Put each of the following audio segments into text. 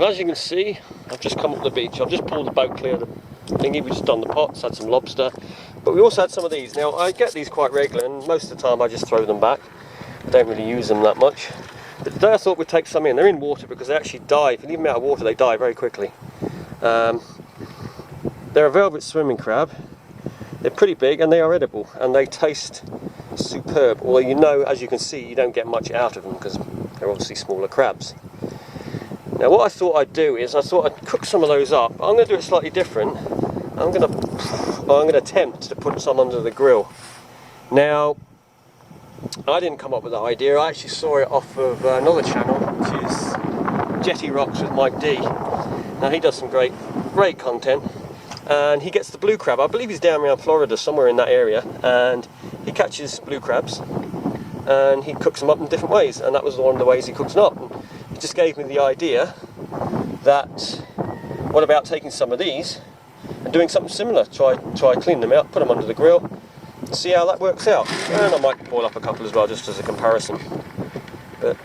And as you can see, I've just come up the beach. I've just pulled the boat clear of the thingy. We've just done the pots, had some lobster, but we also had some of these. Now I get these quite regular, and most of the time I just throw them back. I don't really use them that much. But today I thought we'd take some in. They're in water because they actually die. If you leave them out of water, they die very quickly. They're a velvet swimming crab. They're pretty big and they are edible, and they taste superb. Although, you know, as you can see, you don't get much out of them because they're obviously smaller crabs. Now what I thought I'd do is I thought I'd cook some of those up. I'm going to do it slightly different. I'm going to attempt to put some under the grill. Now, I didn't come up with that idea. I actually saw it off of another channel, which is Jetty Rocks with Mike D. Now he does some great content, and he gets the blue crab. I believe he's down around Florida, somewhere in that area, and he catches blue crabs and he cooks them up in different ways, and that was one of the ways he cooks them up. And it just gave me the idea that what about taking some of these and doing something similar, try clean them out, put them under the grill, and see how that works out. And I might boil up a couple as well, just as a comparison. But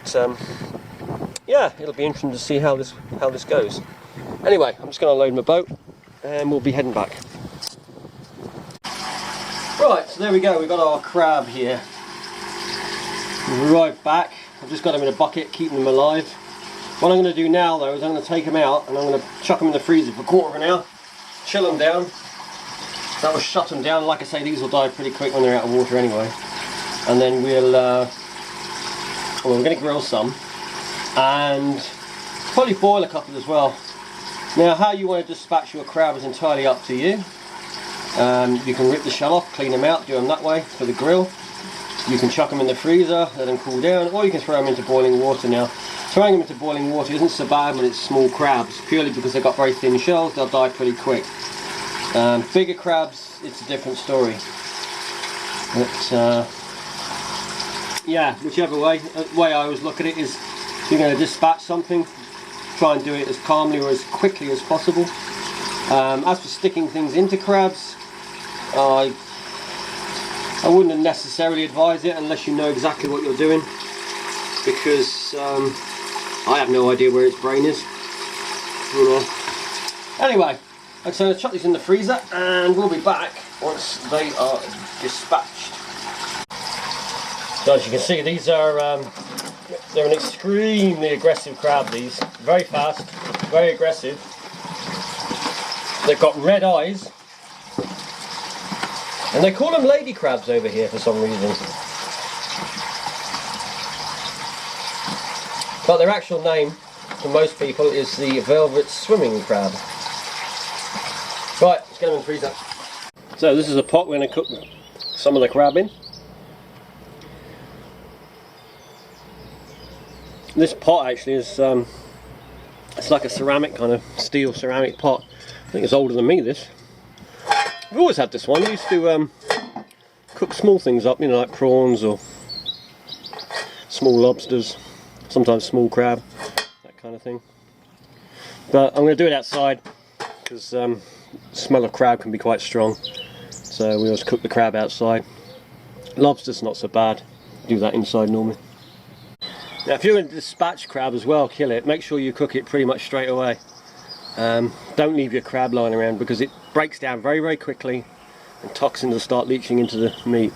yeah, it'll be interesting to see how this goes. Anyway, I'm just going to load my boat and we'll be heading back. Right, so there we go, we've got our crab here. We've arrived back. I've just got them in a bucket, keeping them alive. What I'm going to do now though is I'm going to take them out and I'm going to chuck them in the freezer for a quarter of an hour, chill them down. That will shut them down. Like I say, these will die pretty quick when they're out of water anyway. And then we're going to grill some and probably boil a couple as well. Now, how you want to dispatch your crab is entirely up to you. You can rip the shell off, clean them out, do them that way for the grill. You can chuck them in the freezer, let them cool down, or you can throw them into boiling water. Now, throwing them into boiling water isn't so bad when it's small crabs, purely because they've got very thin shells, they'll die pretty quick. Bigger crabs, it's a different story. But yeah, whichever way I always look at it is, if you're going to dispatch something, try and do it as calmly or as quickly as possible. As for sticking things into crabs, I wouldn't necessarily advise it unless you know exactly what you're doing, because I have no idea where its brain is. You know. Anyway, I'm going to chuck these in the freezer and we'll be back once they are dispatched. So as you can see, these are they're an extremely aggressive crab. These very fast, very aggressive. They've got red eyes, and they call them lady crabs over here for some reason. But their actual name for most people is the velvet swimming crab. Right, let's get them in the freezer. So this is a pot we're going to cook some of the crab in. This pot actually is it's like a ceramic, kind of steel ceramic pot. I think it's older than me, this. I've always had this one. I used to cook small things up, you know, like prawns or small lobsters, sometimes small crab, that kind of thing. But I'm going to do it outside because the smell of crab can be quite strong. So we always cook the crab outside. Lobster's not so bad. Do that inside normally. Now if you're going to dispatch crab as well, kill it, make sure you cook it pretty much straight away. Don't leave your crab lying around because it breaks down very, very quickly and toxins will start leaching into the meat.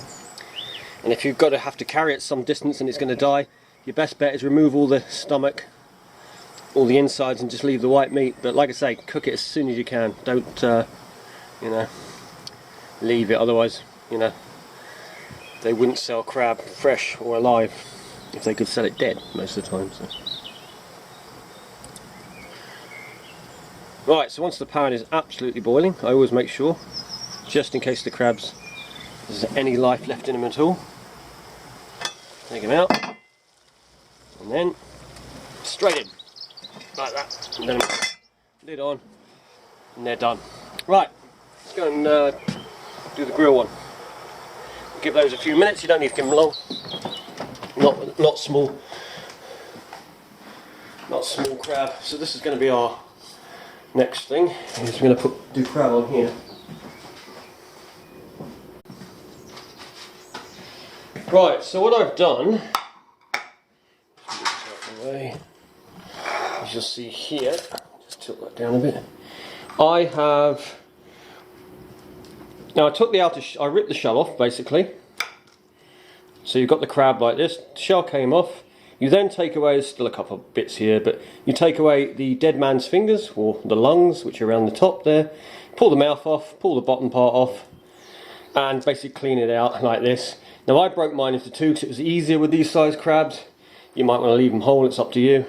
And if you've got to have to carry it some distance and it's going to die, your best bet is remove all the stomach, all the insides, and just leave the white meat. But like I say, cook it as soon as you can. Don't, you know, leave it. Otherwise, you know, they wouldn't sell crab fresh or alive if they could sell it dead most of the time. So. Right, so once the pan is absolutely boiling, I always make sure, just in case the crabs, there's any life left in them at all, take them out, and then straight in, like that, and then lid on, and they're done. Right, let's go and do the grill one. Give those a few minutes, you don't need to give them long, not small crab. So this is going to be our next thing, is we're going to do crab on here. Right, so what I've done, as as you'll see here, just tilt that down a bit. I have, now I took the outer, I ripped the shell off basically. So you've got the crab like this, the shell came off. You then take away, there's still a couple of bits here, but you take away the dead man's fingers, or the lungs, which are around the top there. Pull the mouth off, pull the bottom part off, and basically clean it out like this. Now I broke mine into two because it was easier with these size crabs. You might want to leave them whole, it's up to you.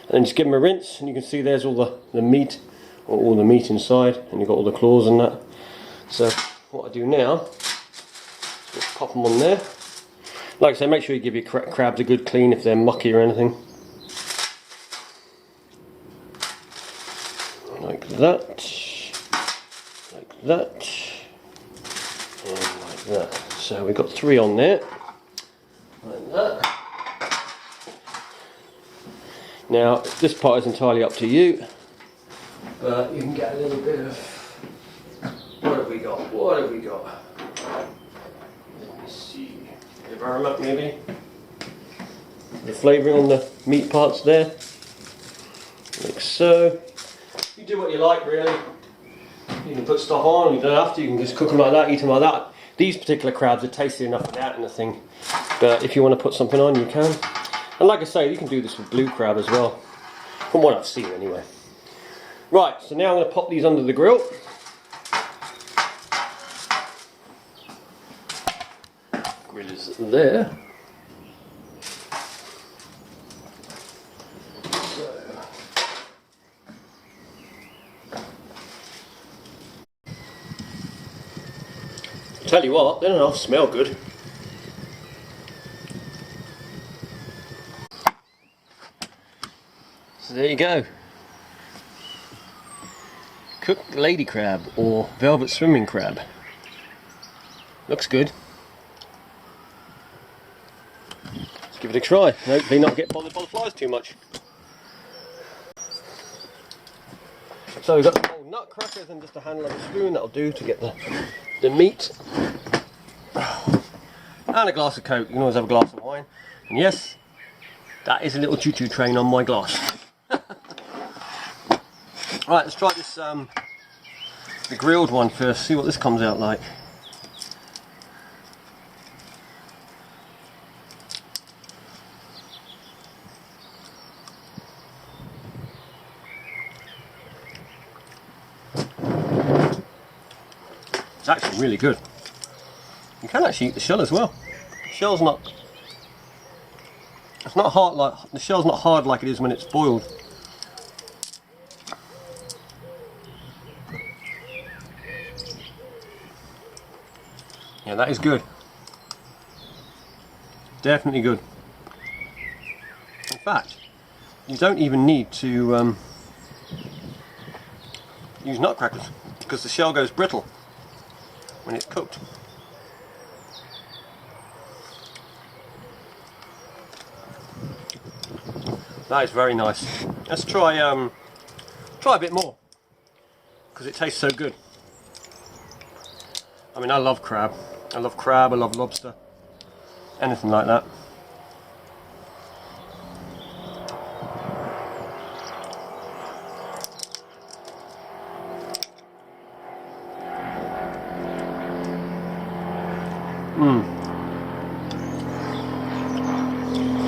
And then just give them a rinse, and you can see there's all the meat, or all the meat inside, and you've got all the claws and that. So what I do now, just pop them on there. Like I say, make sure you give your crabs a good clean if they're mucky or anything. Like that, like that, and like that. So we've got 3 on there, like that. Now this part is entirely up to you, but you can get a little bit of, what have we got, what have we got? Let me see. Environment maybe. The flavouring on the meat parts there. Like so. You do what you like really. You can put stuff on, you don't have to, you can just cook them like that, eat them like that. These particular crabs are tasty enough without anything. But if you want to put something on, you can. And like I say, you can do this with blue crab as well. From what I've seen anyway. Right, so now I'm going to pop these under the grill. Grill is there. Tell you what, they don't half smell good. So there you go. Cooked lady crab or velvet swimming crab. Looks good. Let's give it a try. Hopefully not get bothered by the flies too much. So we've got some old nutcrackers and just a handle of a spoon, that'll do to get the meat. And a glass of Coke, you can always have a glass of wine. And yes, that is a little choo-choo train on my glass. Right, let's try this, the grilled one first, see what this comes out like. It's actually really good. You can actually eat the shell as well. The shell's not, it's not hard like, the shell's not hard like it is when it's boiled. Yeah, that is good. Definitely good. In fact, you don't even need to use nutcrackers because the shell goes brittle when it's cooked. That is very nice. Let's try a bit more because it tastes so good. I mean, I love crab. I love crab, I love lobster, anything like that.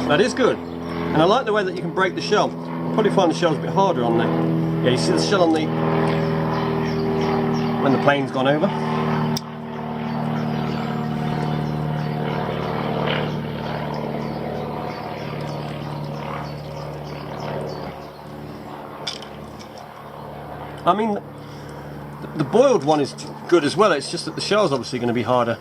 That is good. And I like the way that you can break the shell. You'll probably find the shell's a bit harder on there. Yeah, you see the shell on the, when the plane's gone over. I mean, the boiled one is good as well, it's just that the shell's obviously going to be harder.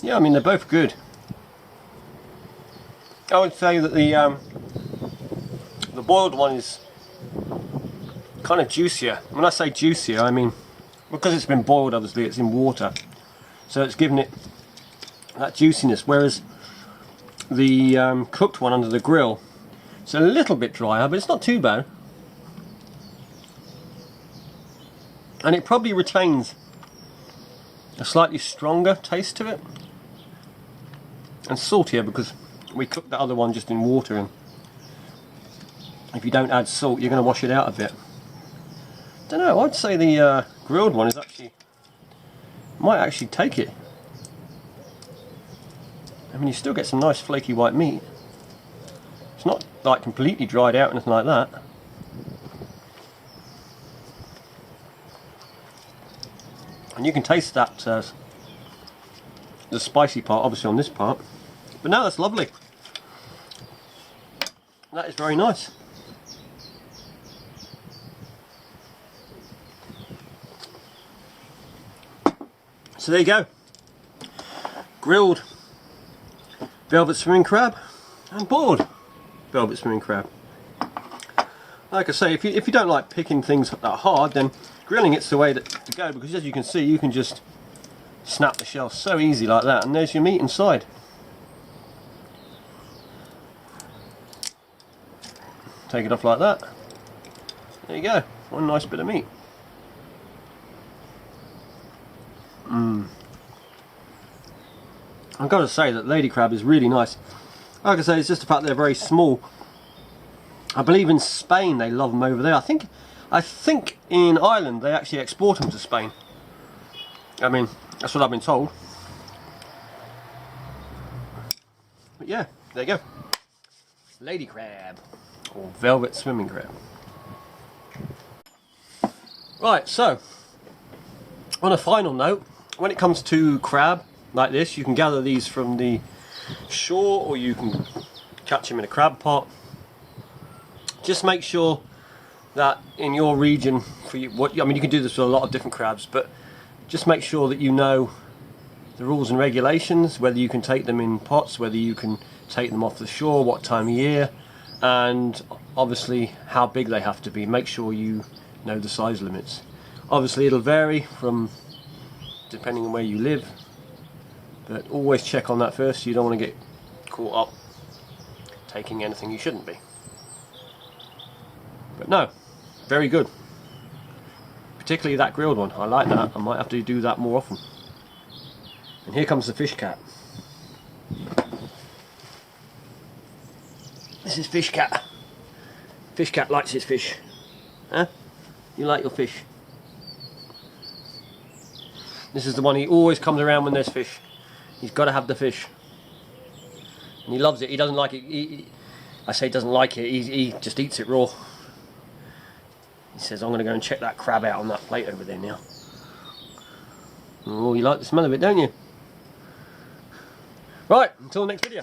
Yeah, I mean, they're both good. I would say that the boiled one is kind of juicier. When I say juicier, I mean because it's been boiled, obviously it's in water, so it's given it that juiciness, whereas the cooked one under the grill, it's a little bit drier, but it's not too bad. And it probably retains a slightly stronger taste to it, and saltier, because we cooked the other one just in water, and if you don't add salt you're going to wash it out a bit. Don't know, I'd say the grilled one is actually, might actually take it. I mean, you still get some nice flaky white meat. It's not like completely dried out or anything like that. And you can taste that, the spicy part obviously on this part. But no, that's lovely. That is very nice. So there you go. Grilled velvet swimming crab and boiled velvet swimming crab. Like I say, if you don't like picking things that hard, then grilling it's the way to go, because as you can see, you can just snap the shell so easy like that, and there's your meat inside. Take it off like that. There you go, one nice bit of meat. I've got to say that lady crab is really nice. Like I say, it's just the fact they're very small. I believe in Spain they love them over there. I think in Ireland they actually export them to Spain. I mean, that's what I've been told. But yeah, there you go. Lady crab, or velvet swimming crab. Right, so on a final note, when it comes to crab like this, you can gather these from the shore or you can catch them in a crab pot. Just make sure that in your region, I mean, you can do this with a lot of different crabs, but just make sure that you know the rules and regulations, whether you can take them in pots, whether you can take them off the shore, what time of year, and obviously how big they have to be. Make sure you know the size limits. Obviously it'll vary from depending on where you live, but always check on that first. You don't want to get caught up taking anything you shouldn't be. But no, very good. Particularly that grilled one, I like that. I might have to do that more often. And here comes the fish cat. This is fish cat. Fish cat likes his fish. Huh? You like your fish? This is the one, he always comes around when there's fish. He's got to have the fish. And he loves it. He doesn't like it. I say he doesn't like it, he just eats it raw. He says, I'm going to go and check that crab out on that plate over there now. Oh, you like the smell of it, don't you? Right, until the next video.